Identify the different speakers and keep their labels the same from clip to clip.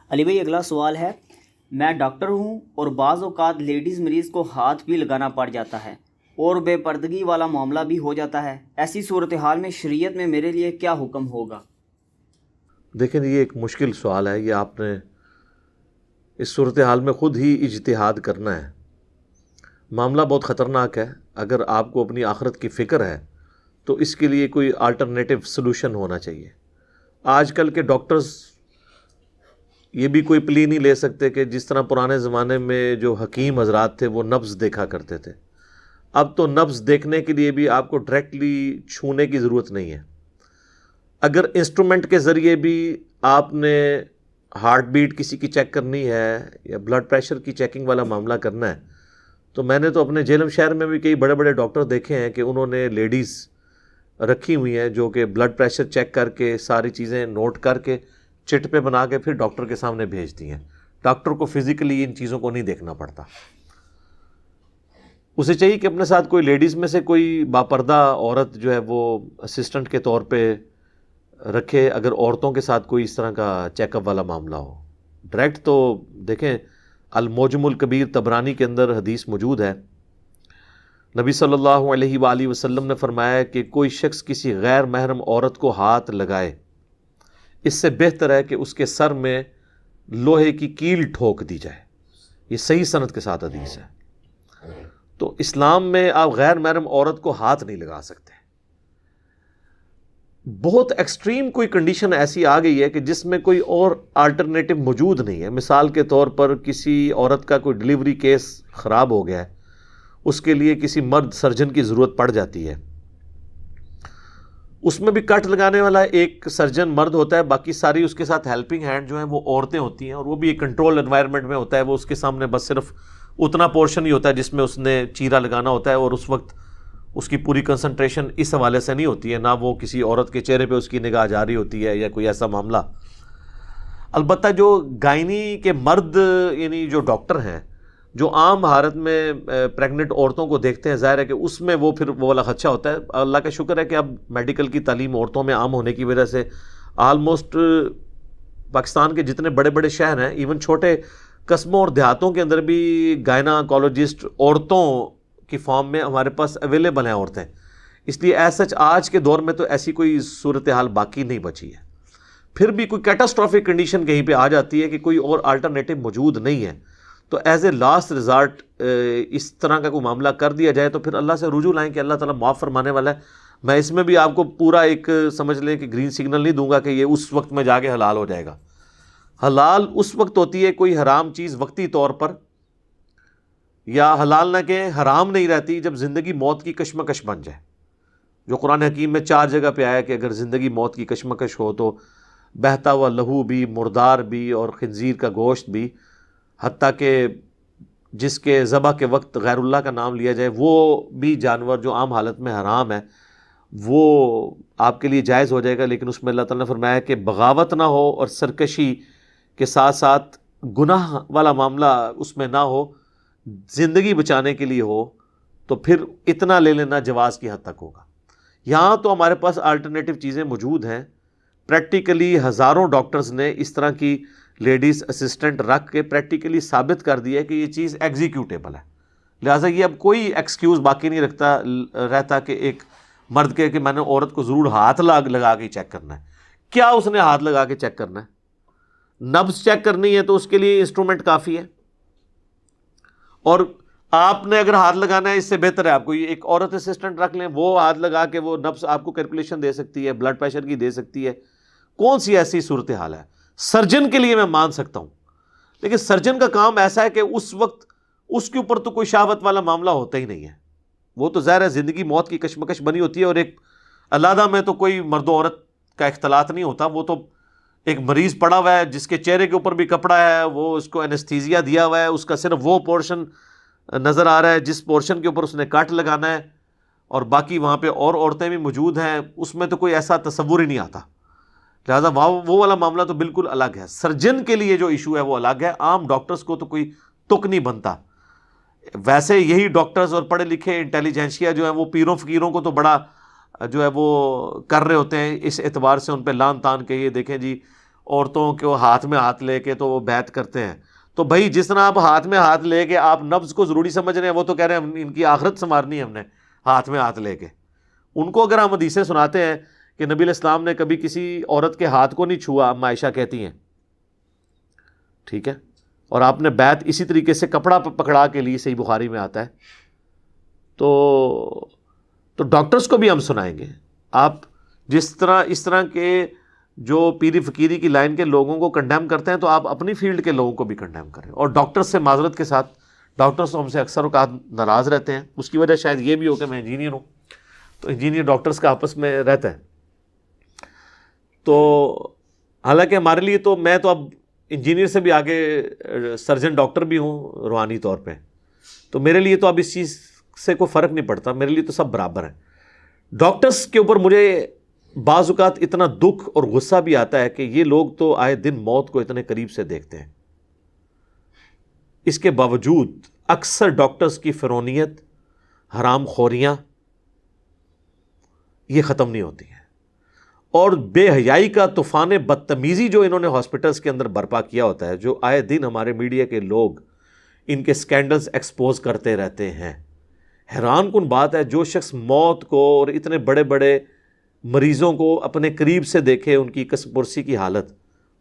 Speaker 1: علی بھائی اگلا سوال ہے، میں ڈاکٹر ہوں اور بعض اوقات لیڈیز مریض کو ہاتھ بھی لگانا پڑ جاتا ہے اور بے پردگی والا معاملہ بھی ہو جاتا ہے، ایسی صورتحال میں شریعت میں میرے لیے کیا حکم ہوگا؟
Speaker 2: دیکھیں یہ ایک مشکل سوال ہے، یہ آپ نے اس صورتحال میں خود ہی اجتہاد کرنا ہے۔ معاملہ بہت خطرناک ہے۔ اگر آپ کو اپنی آخرت کی فکر ہے تو اس کے لیے کوئی آلٹرنیٹو سلوشن ہونا چاہیے۔ آج کل کے ڈاکٹرز یہ بھی کوئی پلی نہیں لے سکتے کہ جس طرح پرانے زمانے میں جو حکیم حضرات تھے وہ نبض دیکھا کرتے تھے، اب تو نبض دیکھنے کے لیے بھی آپ کو ڈائریکٹلی چھونے کی ضرورت نہیں ہے۔ اگر انسٹرومنٹ کے ذریعے بھی آپ نے ہارٹ بیٹ کسی کی چیک کرنی ہے یا بلڈ پریشر کی چیکنگ والا معاملہ کرنا ہے، تو میں نے تو اپنے جہلم شہر میں بھی کئی بڑے بڑے ڈاکٹر دیکھے ہیں کہ انہوں نے لیڈیز رکھی ہوئی ہیں جو کہ بلڈ پریشر چیک کر کے ساری چیزیں نوٹ کر کے چٹ پہ بنا کے پھر ڈاکٹر کے سامنے بھیجتی ہیں۔ ڈاکٹر کو فزیکلی ان چیزوں کو نہیں دیکھنا پڑتا، اسے چاہیے کہ اپنے ساتھ کوئی لیڈیز میں سے کوئی باپردہ عورت جو ہے وہ اسسٹنٹ کے طور پہ رکھے، اگر عورتوں کے ساتھ کوئی اس طرح کا چیک اپ والا معاملہ ہو۔ ڈائریکٹ تو دیکھیں المعجم الکبیر طبرانی کے اندر حدیث موجود ہے، نبی صلی اللہ علیہ وآلہ وسلم نے فرمایا کہ کوئی شخص کسی غیر محرم عورت کو ہاتھ لگائے، اس سے بہتر ہے کہ اس کے سر میں لوہے کی کیل ٹھوک دی جائے۔ یہ صحیح سند کے ساتھ حدیث ہے۔ تو اسلام میں آپ غیر محرم عورت کو ہاتھ نہیں لگا سکتے۔ بہت ایکسٹریم کوئی کنڈیشن ایسی آ گئی ہے کہ جس میں کوئی اور آلٹرنیٹو موجود نہیں ہے۔ مثال کے طور پر کسی عورت کا کوئی ڈیلیوری کیس خراب ہو گیا ہے، اس کے لیے کسی مرد سرجن کی ضرورت پڑ جاتی ہے، اس میں بھی کٹ لگانے والا ایک سرجن مرد ہوتا ہے، باقی ساری اس کے ساتھ ہیلپنگ ہینڈ جو ہیں وہ عورتیں ہوتی ہیں، اور وہ بھی ایک کنٹرول انوائرمنٹ میں ہوتا ہے۔ وہ اس کے سامنے بس صرف اتنا پورشن ہی ہوتا ہے جس میں اس نے چیرا لگانا ہوتا ہے، اور اس وقت اس کی پوری کنسنٹریشن اس حوالے سے نہیں ہوتی ہے، نہ وہ کسی عورت کے چہرے پہ اس کی نگاہ جاری ہوتی ہے یا کوئی ایسا معاملہ۔ البتہ جو گائنی کے مرد یعنی جو ڈاکٹر ہیں جو عام حالت میں پریگننٹ عورتوں کو دیکھتے ہیں، ظاہر ہے کہ اس میں وہ پھر وہ والا خدشہ ہوتا ہے۔ اللہ کا شکر ہے کہ اب میڈیکل کی تعلیم عورتوں میں عام ہونے کی وجہ سے آلموسٹ پاکستان کے جتنے بڑے بڑے شہر ہیں، ایون چھوٹے قصبوں اور دیہاتوں کے اندر بھی گائناکالوجسٹ عورتوں کی فارم میں ہمارے پاس اویلیبل ہیں عورتیں۔ اس لیے ایز سچ آج کے دور میں تو ایسی کوئی صورتحال باقی نہیں بچی ہے۔ پھر بھی کوئی کیٹاسٹرافک کنڈیشن کہیں پہ آ جاتی ہے کہ کوئی اور آلٹرنیٹو موجود نہیں ہے، تو ایز اے لاسٹ ریزارٹ اس طرح کا کوئی معاملہ کر دیا جائے تو پھر اللہ سے رجوع لائیں کہ اللہ تعالیٰ معاف فرمانے والا ہے۔ میں اس میں بھی آپ کو پورا ایک سمجھ لیں کہ گرین سگنل نہیں دوں گا کہ یہ اس وقت میں جا کے حلال ہو جائے گا۔ حلال اس وقت ہوتی ہے کوئی حرام چیز وقتی طور پر، یا حلال نہ کہ حرام نہیں رہتی جب زندگی موت کی کشمکش بن جائے، جو قرآن حکیم میں 4 جگہ پہ آیا کہ اگر زندگی موت کی کشمکش ہو تو بہتا ہوا لہو بھی، مردار بھی، اور خنزیر کا گوشت بھی، حتیٰ کہ جس کے ذبح کے وقت غیر اللہ کا نام لیا جائے وہ بھی جانور جو عام حالت میں حرام ہے وہ آپ کے لیے جائز ہو جائے گا۔ لیکن اس میں اللہ تعالیٰ نے فرمایا کہ بغاوت نہ ہو اور سرکشی کے ساتھ ساتھ گناہ والا معاملہ اس میں نہ ہو، زندگی بچانے کے لیے ہو، تو پھر اتنا لے لینا جواز کی حد تک ہوگا۔ یہاں تو ہمارے پاس آلٹرنیٹو چیزیں موجود ہیں۔ پریکٹیکلی ہزاروں ڈاکٹرز نے اس طرح کی لیڈیز اسسٹنٹ رکھ کے پریکٹیکلی ثابت کر دیا ہے کہ یہ چیز ایگزیکیوٹیبل ہے۔ لہٰذا یہ اب کوئی ایکسکیوز باقی نہیں رہتا کہ ایک مرد کے کہ میں نے عورت کو ضرور ہاتھ لگا کے چیک کرنا ہے۔ کیا اس نے ہاتھ لگا کے چیک کرنا ہے؟ نبض چیک کرنی ہے تو اس کے لیے انسٹرومنٹ کافی ہے، اور آپ نے اگر ہاتھ لگانا ہے اس سے بہتر ہے آپ کو ایک عورت اسسٹنٹ رکھ لیں، وہ ہاتھ لگا کے وہ نبض آپ کو کیلکولیشن دے سکتی ہے، بلڈ پریشر کی دے سکتی ہے۔ کون سی ایسی صورتحال ہے؟ سرجن کے لیے میں مان سکتا ہوں، لیکن سرجن کا کام ایسا ہے کہ اس وقت اس کے اوپر تو کوئی شہوت والا معاملہ ہوتا ہی نہیں ہے، وہ تو ظاہر ہے زندگی موت کی کشمکش بنی ہوتی ہے، اور ایک علیحدہ میں تو کوئی مرد و عورت کا اختلاط نہیں ہوتا، وہ تو ایک مریض پڑا ہوا ہے جس کے چہرے کے اوپر بھی کپڑا ہے، وہ اس کو انستھیزیا دیا ہوا ہے، اس کا صرف وہ پورشن نظر آ رہا ہے جس پورشن کے اوپر اس نے کٹ لگانا ہے، اور باقی وہاں پہ اور عورتیں بھی موجود ہیں، اس میں تو کوئی ایسا تصور ہی نہیں آتا۔ لہٰذا وہ والا معاملہ تو بالکل الگ ہے۔ سرجن کے لیے جو ایشو ہے وہ الگ ہے، عام ڈاکٹرز کو تو کوئی تک نہیں بنتا۔ ویسے یہی ڈاکٹرز اور پڑھے لکھے انٹیلیجنشیا جو ہیں وہ پیروں فقیروں کو تو بڑا جو ہے وہ کر رہے ہوتے ہیں، اس اعتبار سے ان پہ لان تان کہ یہ دیکھیں جی عورتوں کو ہاتھ میں ہاتھ لے کے تو وہ بیعت کرتے ہیں. تو بھائی جس طرح آپ ہاتھ میں ہاتھ لے کے آپ نبض کو ضروری سمجھ رہے ہیں، وہ تو کہہ رہے ہیں ان کی آخرت سنوارنی ہے ہم نے ہاتھ میں ہاتھ لے کے. ان کو اگر ہم حدیثیں سناتے ہیں کہ نبی علیہ السلام نے کبھی کسی عورت کے ہاتھ کو نہیں چھوا، اما عائشہ کہتی ہیں، ٹھیک ہے، اور آپ نے بیعت اسی طریقے سے کپڑا پکڑا کے لی، صحیح بخاری میں آتا ہے، تو ڈاکٹرز کو بھی ہم سنائیں گے. آپ جس طرح اس طرح کے جو پیری فقیری کی لائن کے لوگوں کو کنڈیم کرتے ہیں، تو آپ اپنی فیلڈ کے لوگوں کو بھی کنڈیم کریں. اور ڈاکٹرز سے معذرت کے ساتھ، ڈاکٹرز ہم سے اکثر اوقات ناراض رہتے ہیں، اس کی وجہ شاید یہ بھی ہو کہ میں انجینئر ہوں، تو انجینئر ڈاکٹرز کا آپس میں رہتا ہے. تو حالانکہ ہمارے لیے تو میں تو اب انجینئر سے بھی آگے سرجن ڈاکٹر بھی ہوں روحانی طور پہ، تو میرے لیے تو اب اس چیز سے کوئی فرق نہیں پڑتا، میرے لیے تو سب برابر ہیں. ڈاکٹرز کے اوپر مجھے بعض اوقات اتنا دکھ اور غصہ بھی آتا ہے کہ یہ لوگ تو آئے دن موت کو اتنے قریب سے دیکھتے ہیں، اس کے باوجود اکثر ڈاکٹرز کی فرونیت، حرام خوریاں یہ ختم نہیں ہوتی ہیں. اور بے حیائی کا طوفان بدتمیزی جو انہوں نے ہاسپٹلز کے اندر برپا کیا ہوتا ہے، جو آئے دن ہمارے میڈیا کے لوگ ان کے سکینڈلز ایکسپوز کرتے رہتے ہیں. حیران کن بات ہے، جو شخص موت کو اور اتنے بڑے بڑے مریضوں کو اپنے قریب سے دیکھے، ان کی کسب پرسی کی حالت،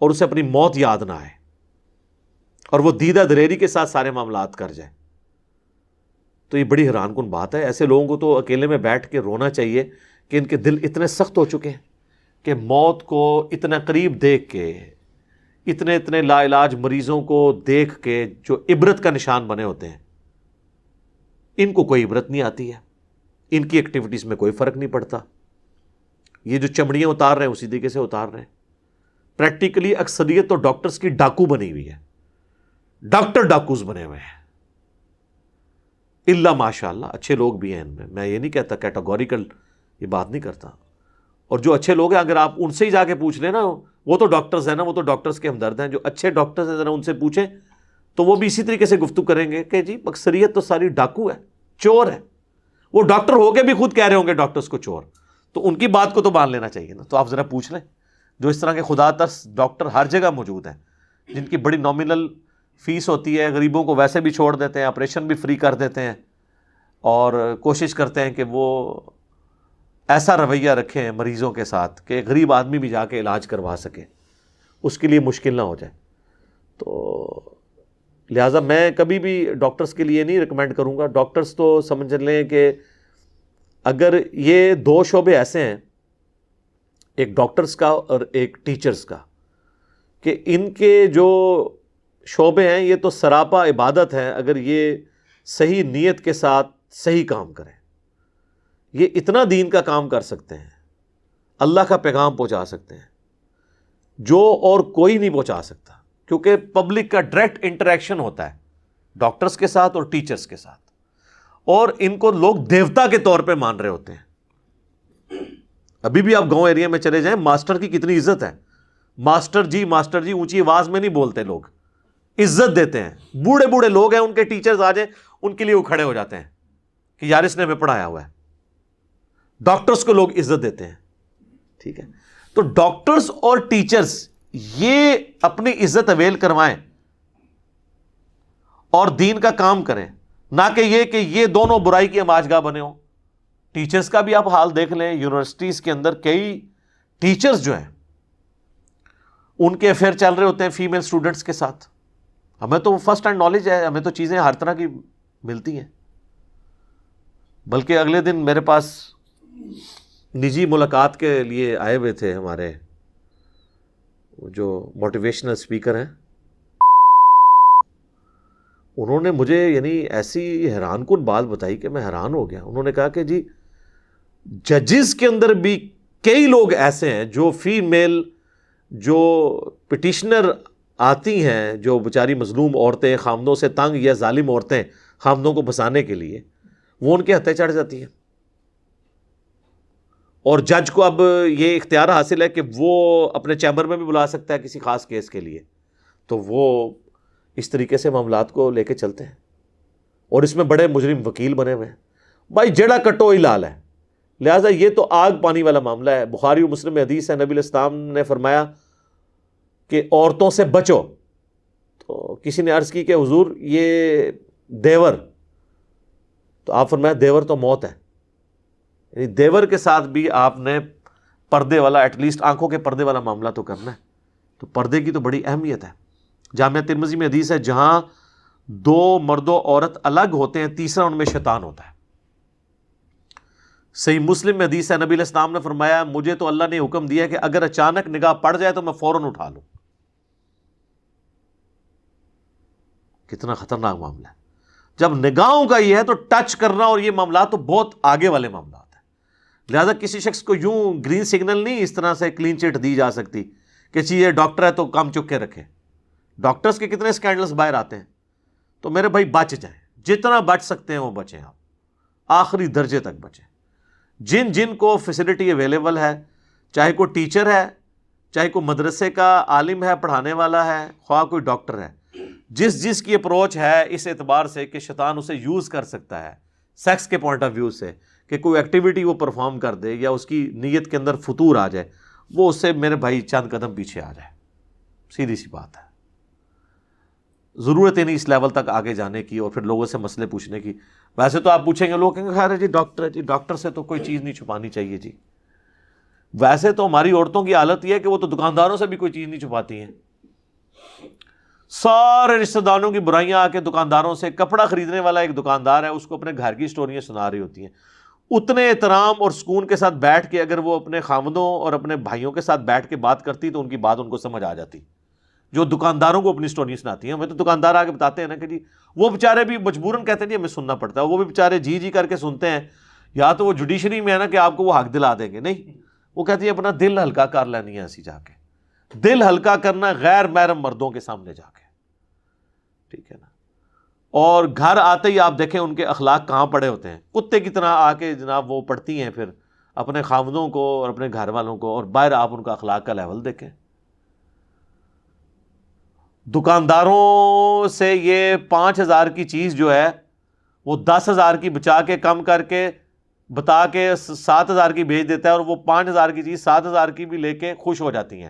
Speaker 2: اور اسے اپنی موت یاد نہ آئے، اور وہ دیدہ دریری کے ساتھ سارے معاملات کر جائے، تو یہ بڑی حیران کن بات ہے. ایسے لوگوں کو تو اکیلے میں بیٹھ کے رونا چاہیے کہ ان کے دل اتنے سخت ہو چکے ہیں کہ موت کو اتنا قریب دیکھ کے، اتنے لا علاج مریضوں کو دیکھ کے جو عبرت کا نشان بنے ہوتے ہیں، ان کو کوئی عبرت نہیں آتی ہے، ان کی ایکٹیویٹیز میں کوئی فرق نہیں پڑتا. یہ جو چمڑیاں اتار رہے ہیں اسی طریقے سے اتار رہے ہیں. پریکٹیکلی اکثریت تو ڈاکٹرز کی ڈاکو بنی ہوئی ہے، ڈاکٹر ڈاکوز بنے ہوئے ہیں. اللہ ماشاء اللہ اچھے لوگ بھی ہیں ان میں یہ نہیں کہتا، کیٹاگوریکل یہ بات نہیں کرتا. اور جو اچھے لوگ ہیں اگر آپ ان سے ہی جا کے پوچھ لیں نا، وہ تو ڈاکٹرز ہیں نا، وہ تو ڈاکٹرز کے ہمدرد ہیں. جو اچھے ڈاکٹرز ہیں ذرا ان سے پوچھیں تو وہ بھی اسی طریقے سے گفتگو کریں گے کہ جی اکثریت تو ساری ڈاکو ہے، چور ہے. وہ ڈاکٹر ہو کے بھی خود کہہ رہے ہوں گے ڈاکٹرز کو چور، تو ان کی بات کو تو مان لینا چاہیے نا. تو آپ ذرا پوچھ لیں، جو اس طرح کے خدا ترس ڈاکٹر ہر جگہ موجود ہیں، جن کی بڑی نامنل فیس ہوتی ہے، غریبوں کو ویسے بھی چھوڑ دیتے ہیں، آپریشن بھی فری کر دیتے ہیں، اور کوشش کرتے ہیں کہ وہ ایسا رویہ رکھیں مریضوں کے ساتھ کہ غریب آدمی بھی جا کے علاج کروا سکے، اس کے لیے مشکل نہ ہو جائے. تو لہٰذا میں کبھی بھی ڈاکٹرز کے لیے نہیں ریکمینڈ کروں گا. ڈاکٹرز تو سمجھ لیں کہ اگر یہ دو شعبے ایسے ہیں، ایک ڈاکٹرز کا اور ایک ٹیچرز کا، کہ ان کے جو شعبے ہیں یہ تو سراپا عبادت ہیں. اگر یہ صحیح نیت کے ساتھ صحیح کام کریں، یہ اتنا دین کا کام کر سکتے ہیں، اللہ کا پیغام پہنچا سکتے ہیں جو اور کوئی نہیں پہنچا سکتا. کیونکہ پبلک کا ڈائریکٹ انٹریکشن ہوتا ہے ڈاکٹرز کے ساتھ اور ٹیچرز کے ساتھ، اور ان کو لوگ دیوتا کے طور پہ مان رہے ہوتے ہیں. ابھی بھی آپ گاؤں ایریا میں چلے جائیں، ماسٹر کی کتنی عزت ہے. ماسٹر جی اونچی آواز میں نہیں بولتے، لوگ عزت دیتے ہیں. بوڑھے بوڑھے لوگ ہیں، ان کے ٹیچرز آ جائیں ان کے لیے وہ کھڑے ہو جاتے ہیں کہ یار اس نے ہمیں پڑھایا ہوا ہے. ڈاکٹرز کو لوگ عزت دیتے ہیں. ٹھیک ہے، تو ڈاکٹرز اور ٹیچرز یہ اپنی عزت اویل کروائیں اور دین کا کام کریں، نہ کہ یہ دونوں برائی کی ہماج گاہ بنے ہوں. ٹیچرز کا بھی آپ حال دیکھ لیں، یونیورسٹیز کے اندر کئی ٹیچرز جو ہیں ان کے افیئر چل رہے ہوتے ہیں فیمیل اسٹوڈنٹس کے ساتھ. ہمیں تو فرسٹ ہینڈ نالج ہے، ہمیں تو چیزیں ہر طرح کی ملتی ہیں. بلکہ اگلے دن میرے پاس نجی ملاقات کے لیے آئے ہوئے تھے ہمارے جو موٹیویشنل اسپیکر ہیں. انہوں نے مجھے یعنی ایسی حیران کن بات بتائی کہ میں حیران ہو گیا. انہوں نے کہا کہ جی ججز کے اندر بھی کئی لوگ ایسے ہیں جو فیمیل جو پٹیشنر آتی ہیں، جو بیچاری مظلوم عورتیں، خامدوں سے تنگ یا ظالم عورتیں خامدوں کو بسانے کے لیے، وہ ان کے ہتھے چڑھ جاتی ہیں. اور جج کو اب یہ اختیار حاصل ہے کہ وہ اپنے چیمبر میں بھی بلا سکتا ہے کسی خاص کیس کے لیے. تو وہ اس طریقے سے معاملات کو لے کے چلتے ہیں، اور اس میں بڑے مجرم وکیل بنے ہوئے ہیں. بھائی جڑا کٹو ہی لال ہے. لہٰذا یہ تو آگ پانی والا معاملہ ہے. بخاری و مسلم میں حدیث ہے، نبی علیہ السلام نے فرمایا کہ عورتوں سے بچو، تو کسی نے عرض کی کہ حضور یہ دیور، تو آپ فرمایا دیور تو موت ہے، یعنی دیور کے ساتھ بھی آپ نے پردے والا، ایٹ لیسٹ آنکھوں کے پردے والا معاملہ تو کرنا ہے. تو پردے کی تو بڑی اہمیت ہے. جامعہ ترمذی میں حدیث ہے جہاں دو مرد و عورت الگ ہوتے ہیں تیسرا ان میں شیطان ہوتا ہے. صحیح مسلم میں حدیث ہے نبی علیہ السلام نے فرمایا مجھے تو اللہ نے حکم دیا کہ اگر اچانک نگاہ پڑ جائے تو میں فوراً اٹھا لوں. کتنا خطرناک معاملہ ہے. جب نگاہوں کا یہ ہے تو ٹچ کرنا اور یہ معاملات تو بہت آگے والے معاملات ہیں. لہذا کسی شخص کو یوں گرین سگنل نہیں اس طرح سے کلین چٹ دی جا سکتی کہ یہ ڈاکٹر ہے تو کام چک کے رکھے. ڈاکٹرز کے کتنے سکینڈلز باہر آتے ہیں. تو میرے بھائی بچ جائیں، جتنا بچ سکتے ہیں وہ بچیں، آپ آخری درجے تک بچیں. جن جن کو فیسلٹی اویلیبل ہے، چاہے کوئی ٹیچر ہے، چاہے کوئی مدرسے کا عالم ہے پڑھانے والا ہے، خواہ کوئی ڈاکٹر ہے، جس کی اپروچ ہے اس اعتبار سے کہ شیطان اسے یوز کر سکتا ہے سیکس کے پوائنٹ آف ویو سے کہ کوئی ایکٹیویٹی وہ پرفارم کر دے یا اس کی نیت کے اندر فتور آ جائے، وہ اس سے میرے بھائی چند قدم پیچھے آ جائے. سیدھی سی بات ہے. ضرورت ہی نہیں اس لیول تک آگے جانے کی اور پھر لوگوں سے مسئلے پوچھنے کی. ویسے تو آپ پوچھیں گے، لوگ کہیں گے خیر ہے جی ڈاکٹر ہے جی، ڈاکٹر سے تو کوئی چیز نہیں چھپانی چاہیے جی. ویسے تو ہماری عورتوں کی حالت یہ ہے کہ وہ تو دکانداروں سے بھی کوئی چیز نہیں چھپاتی ہیں. سارے رشتہ داروں کی برائیاں آ کے دکانداروں سے، کپڑا خریدنے والا ایک دکاندار ہے اس کو اپنے گھر کی سٹوریاں سنا رہی ہوتی ہیں. اتنے احترام اور سکون کے ساتھ بیٹھ کے اگر وہ اپنے خاوندوں اور اپنے بھائیوں کے ساتھ بیٹھ کے بات کرتی تو ان کی بات ان کو سمجھ آ جاتی. جو دکانداروں کو اپنی سٹوری سناتی ہیں، ہمیں تو دکاندار آ کے بتاتے ہیں نا کہ جی وہ بیچارے بھی مجبوراً کہتے ہیں جی ہمیں سننا پڑتا ہے، وہ بھی بیچارے جی کر کے سنتے ہیں. یا تو وہ جوڈیشری میں ہے نا کہ آپ کو وہ حق دلا دیں گے، نہیں، وہ کہتی ہے اپنا دل ہلکا کر لینی ہے ایسی جا کے. دل ہلکا کرنا غیر محرم مردوں کے سامنے جا کے، ٹھیک ہے نا. اور گھر آتے ہی آپ دیکھیں ان کے اخلاق کہاں پڑے ہوتے ہیں، کتے کی طرح آ کے جناب وہ پڑھتی ہیں پھر اپنے خاوندوں کو اور اپنے گھر والوں کو، اور باہر آپ ان کا اخلاق کا لیول دیکھیں. دکانداروں سے یہ 5,000 کی چیز جو ہے وہ 10,000 کی بچا کے کم کر کے بتا کے 7,000 کی بھیج دیتا ہے، اور وہ 5,000 کی چیز 7,000 کی بھی لے کے خوش ہو جاتی ہیں.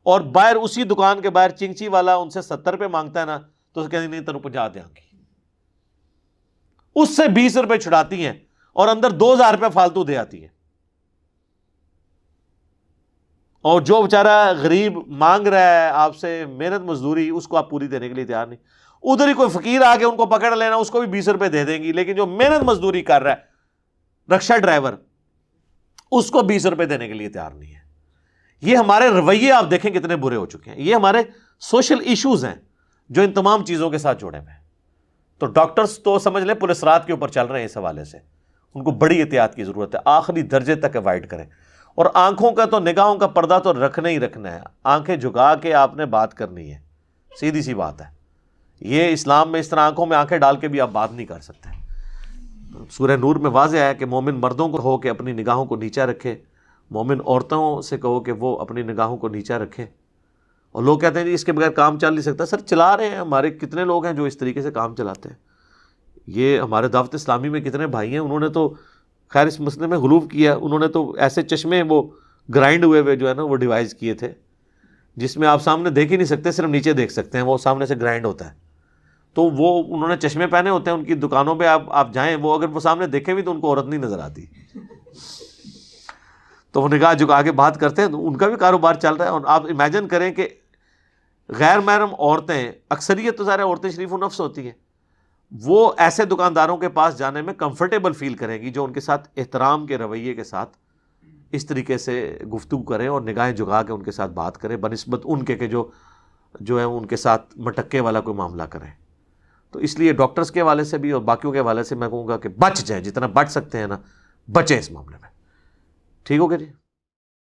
Speaker 2: اور باہر اسی دکان کے باہر چنگچی والا ان سے 70 روپے مانگتا ہے نا تو اس کہتی نہیں تینوں 50 دیں گی، اس سے 20 روپے چھڑاتی ہیں اور اندر 2,000 روپے فالتو دے آتی ہیں. اور جو بیچارہ غریب مانگ رہا ہے آپ سے محنت مزدوری، اس کو آپ پوری دینے کے لیے تیار نہیں. ادھر ہی کوئی فقیر آ کے ان کو پکڑ لینا، اس کو بھی 20 روپے دے دیں گی. لیکن جو محنت مزدوری کر رہا ہے رکشہ ڈرائیور، اس کو 20 روپے دینے کے لیے تیار نہیں ہے. یہ ہمارے رویے آپ دیکھیں کتنے برے ہو چکے ہیں. یہ ہمارے سوشل ایشوز ہیں جو ان تمام چیزوں کے ساتھ جوڑے ہوئے ہیں. تو ڈاکٹرز تو سمجھ لیں پولیس رات کے اوپر چل رہے ہیں اس حوالے سے. ان کو بڑی احتیاط کی ضرورت ہے، آخری درجے تک اوائڈ کریں. اور آنکھوں کا تو، نگاہوں کا پردہ تو رکھنا ہی رکھنا ہے. آنکھیں جھکا کے آپ نے بات کرنی ہے، سیدھی سی بات ہے. یہ اسلام میں اس طرح آنکھوں میں آنکھیں ڈال کے بھی آپ بات نہیں کر سکتے. سورہ نور میں واضح ہے کہ مومن مردوں کو کہو کہ اپنی نگاہوں کو نیچا رکھے، مومن عورتوں سے کہو کہ وہ اپنی نگاہوں کو نیچا رکھیں. اور لوگ کہتے ہیں جی اس کے بغیر کام چل نہیں سکتا. سر چلا رہے ہیں، ہمارے کتنے لوگ ہیں جو اس طریقے سے کام چلاتے ہیں. یہ ہمارے دعوت اسلامی میں کتنے بھائی ہیں، انہوں نے تو خیر اس مسئلے میں غلوف کیا. انہوں نے تو ایسے چشمے وہ گرائنڈ ہوئے جو ہے نا وہ ڈیوائز کیے تھے جس میں آپ سامنے دیکھ ہی نہیں سکتے، صرف نیچے دیکھ سکتے ہیں، وہ سامنے سے گرائنڈ ہوتا ہے. تو وہ انہوں نے چشمے پہنے ہوتے ہیں، ان کی دکانوں پہ آپ جائیں، وہ اگر وہ سامنے دیکھیں بھی تو ان کو عورت نہیں نظر آتی. تو وہ نگاہ جھکا کے بات کرتے ہیں، تو ان کا بھی کاروبار چل رہا ہے. اور آپ امیجن کریں کہ غیر محرم عورتیں، اکثریت تو ظاہر عورتیں شریف و نفس ہوتی ہیں، وہ ایسے دکانداروں کے پاس جانے میں کمفرٹیبل فیل کریں گی جو ان کے ساتھ احترام کے رویے کے ساتھ اس طریقے سے گفتگو کریں اور نگاہیں جھکا کے ان کے ساتھ بات کریں، بنسبت ان کے کہ جو ہے ان کے ساتھ مٹکے والا کوئی معاملہ کریں. تو اس لیے ڈاکٹرز کے حوالے سے بھی اور باقیوں کے حوالے سے میں کہوں گا کہ بچ جائیں، جتنا بچ سکتے ہیں نا بچیں اس معاملے میں. ٹھیک ہو گیا جی.